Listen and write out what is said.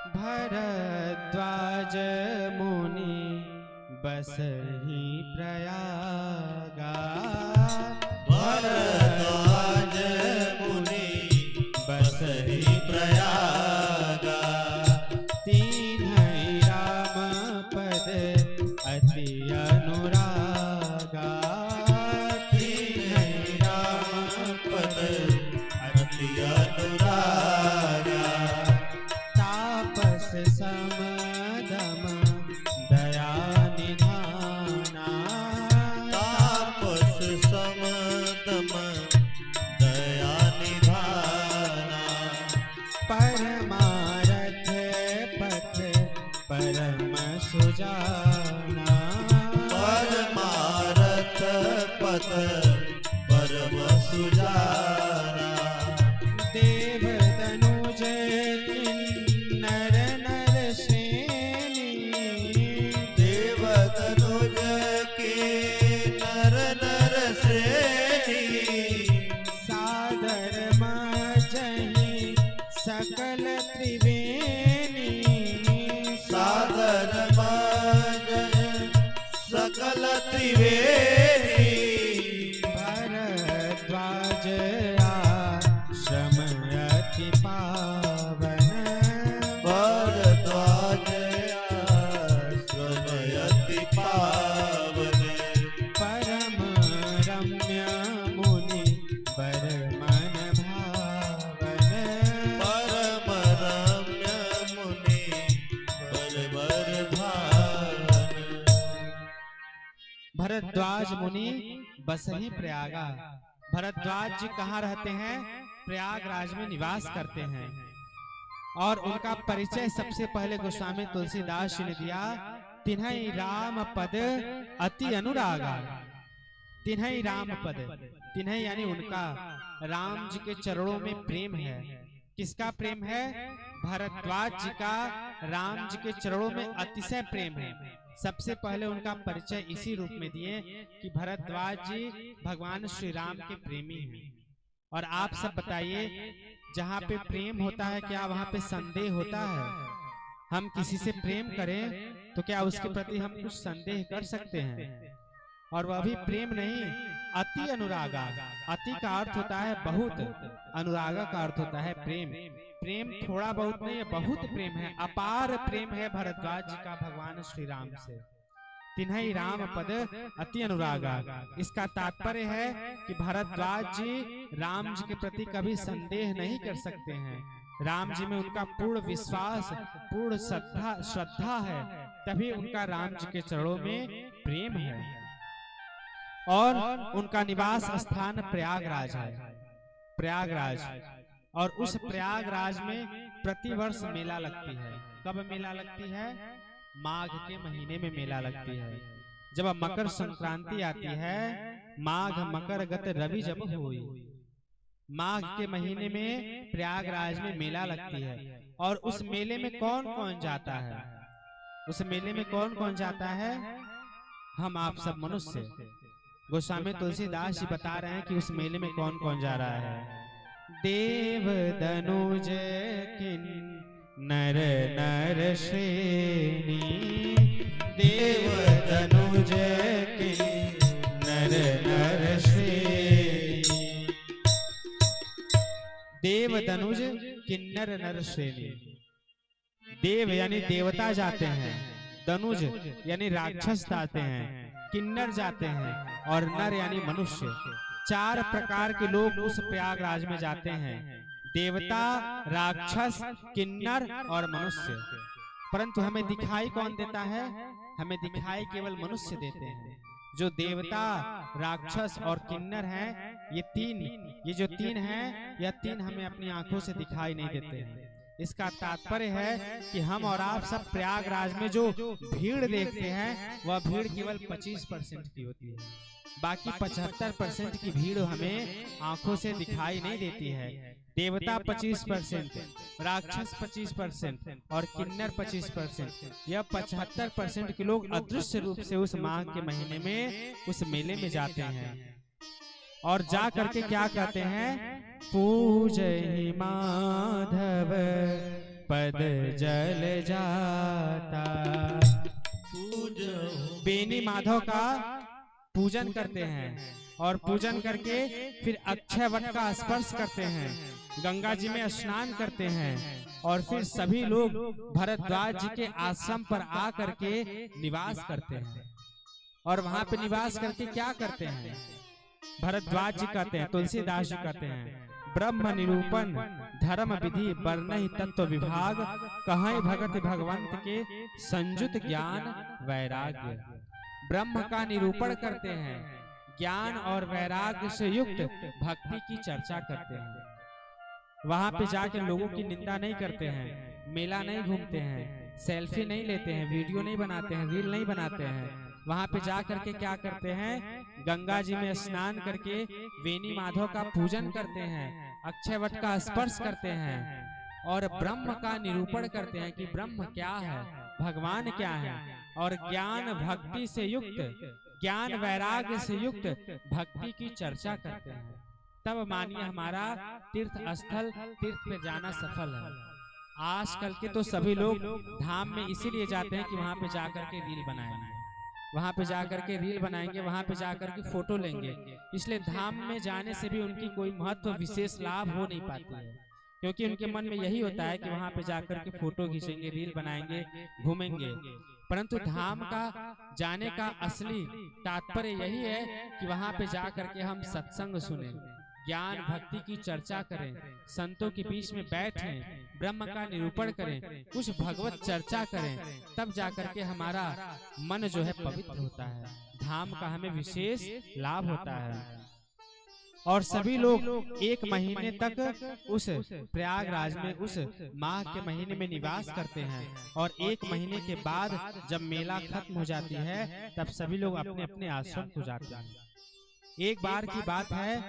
भरद्वाज मुनि बसहि प्रयागा। भरद्वाज मुनि बसहि प्रयागा। तीन्है राम पद अति अनुरागा। तीन्है राम पद अति अनुरागा। तापस समदम दया निधाना। तापस समदम दया निधाना। परमारथ पथ परम सुजाना। परमारथ पथ परम सुजाना। देव तनुज किन्नर नर श्रेणी। देव तनुज के नर नर श्रेणी। सादर मजहि सकल त्रिवेणी। सादर मजहि सकल त्रिवेणी। भरद्वाज आश्रम अति पावन। भरद्वाज आश्रम अति पावन। परम रम्य मुनि बर मन भावन। परम रम्य मुनि बर भावन। भरद्वाज मुनि बसहि प्रयागा। भरद्वाज जी कहाँ रहते हैं? प्रयागराज में निवास करते हैं। और उनका परिचय सबसे पहले गोस्वामी तुलसीदास जी ने दिया। तिन्है राम पद अति अनुरागा। तिन्है राम पद, तिन्है यानी उनका, राम जी के चरणों में प्रेम है। किसका प्रेम है? भरद्वाज जी का राम जी के चरणों में अतिशय प्रेम है। सबसे पहले उनका परिचय इसी रूप में दिए कि भरद्वाज जी भगवान श्री राम के प्रेमी हैं। और आप सब बताइए, जहाँ पे प्रेम होता है क्या वहाँ पे संदेह होता है? हम किसी से प्रेम करें तो क्या उसके प्रति हम कुछ संदेह कर सकते हैं? और वह भी प्रेम नहीं, अति अनुरागा। अति का अर्थ होता है बहुत, अनुरागा का अर्थ होता है प्रेम। प्रेम थोड़ा बहुत नहीं है, बहुत प्रेम है, अपार प्रेम है भरद्वाज जी का भगवान श्री राम से। तिन्है राम पद अति अनुरागा। इसका तात्पर्य है कि भरद्वाज जी राम जी के प्रति कभी संदेह नहीं कर सकते हैं। राम जी में उनका पूर्ण विश्वास, पूर्ण श्रद्धा है, तभी उनका राम जी के चरणों में प्रेम है। और उनका निवास स्थान प्रयागराज है, प्रयागराज। और उस प्रयागराज में प्रतिवर्ष मेला लगती है। कब मेला लगती है? माघ के महीने में मेला लगती है। जब मकर संक्रांति आती है, माघ मकर गत रवि जब हुई, माघ के महीने में प्रयागराज में मेला लगती है। और उस मेले में कौन कौन जाता है? उस मेले में कौन कौन जाता है? हम आप सब मनुष्य। गोस्वामी तुलसीदास जी बता रहे हैं कि उस मेले में कौन कौन जा रहा है। देव दनुज किन्नर नर श्रेणी। देव दनुज किन्नर नर श्रेणी। देव दनुज किन्नर नर श्रेणी। देव यानी देवता जाते हैं, दनुज यानी राक्षस जाते हैं, किन्नर जाते हैं, और नर यानी मनुष्य। चार प्रकार के लोग उस प्रयागराज में जाते हैं, देवता, राक्षस, किन्नर और मनुष्य। परंतु हमें दिखाई कौन देता है? हमें दिखाई केवल मनुष्य देते हैं। जो देवता, राक्षस और किन्नर हैं, ये जो तीन हैं, यह तीन हमें अपनी आंखों से दिखाई नहीं देते हैं। इसका तात्पर्य है कि हम और आप सब प्रयागराज में जो भीड़ देखते हैं, वह भीड़ केवल 25% की होती है। बाकी 75% की भीड़ हमें आंखों से दिखाई नहीं देती है। देवता 25%, राक्षस 25% और किन्नर 25%। यह 75% के लोग अदृश्य रूप से उस माघ के महीने में उस मेले में जाते हैं। और जा करके क्या कहते हैं? पूजहि माधव पद जल जाता। पूजहूँ बेनी माधव का पूजन करते हैं और पूजन करके फिर अक्षय वट का स्पर्श करते हैं, गंगा जी में स्नान करते हैं और फिर सभी लोग भरद्वाज जी के आश्रम पर आकर के निवास करते हैं। और वहां पे निवास करके क्या करते हैं? भरद्वाज जी कहते हैं, तुलसीदास जी कहते हैं, ब्रह्म निरूपण धर्म विधि वर्णहि तत्व विभाग, कहीं भगत भगवंत के संयुत ज्ञान वैराग्य। ब्रह्म का निरूपण करते हैं, ज्ञान और वैराग्य से युक्त भक्ति की चर्चा करते हैं। वहां पे जाकर लोगों की निंदा नहीं करते हैं, मेला नहीं घूमते हैं, सेल्फी नहीं लेते हैं, वीडियो नहीं बनाते हैं, रील नहीं बनाते हैं। वहां पे जा करके क्या करते हैं? गंगा जी में स्नान करके वेणी माधव का पूजन करते हैं, अक्षय वट का स्पर्श करते हैं और ब्रह्म का निरूपण करते हैं कि ब्रह्म क्या है, भगवान क्या है, और ज्ञान भक्ति से युक्त, ज्ञान वैराग्य से युक्त भक्ति की चर्चा करते हैं। तब मानिए हमारा तीर्थ स्थल, तीर्थ पे जाना सफल है। आजकल के तो सभी लोग धाम में इसीलिए जाते हैं कि वहां पे जाकर के रील बनाएंगे, वहां पे जाकर के रील बनाएंगे, वहां पे जाकर के फोटो लेंगे। इसलिए धाम में जाने से भी उनकी कोई महत्व विशेष लाभ हो नहीं पाती है, क्योंकि उनके मन में यही होता है कि वहां पे जाकर के फोटो खींचेंगे, रील बनाएंगे, घूमेंगे। परंतु धाम का जाने का असली तात्पर्य यही है कि वहां पे जाकर के हम सत्संग सुने, ज्ञान भक्ति की चर्चा करें, संतों के बीच में बैठें, ब्रह्म का निरूपण करें, कुछ भगवत चर्चा करें, तब जाकर के हमारा मन जो है पवित्र होता है, धाम का हमें विशेष लाभ होता है। और सभी लोग एक महीने तक उस प्रयागराज में उस माह के महीने में निवास करते हैं और एक महीने के बाद जब मेला खत्म हो जाती है तब सभी लोग अपने अपने आश्रम को जाते हैं। एक बार की बात है,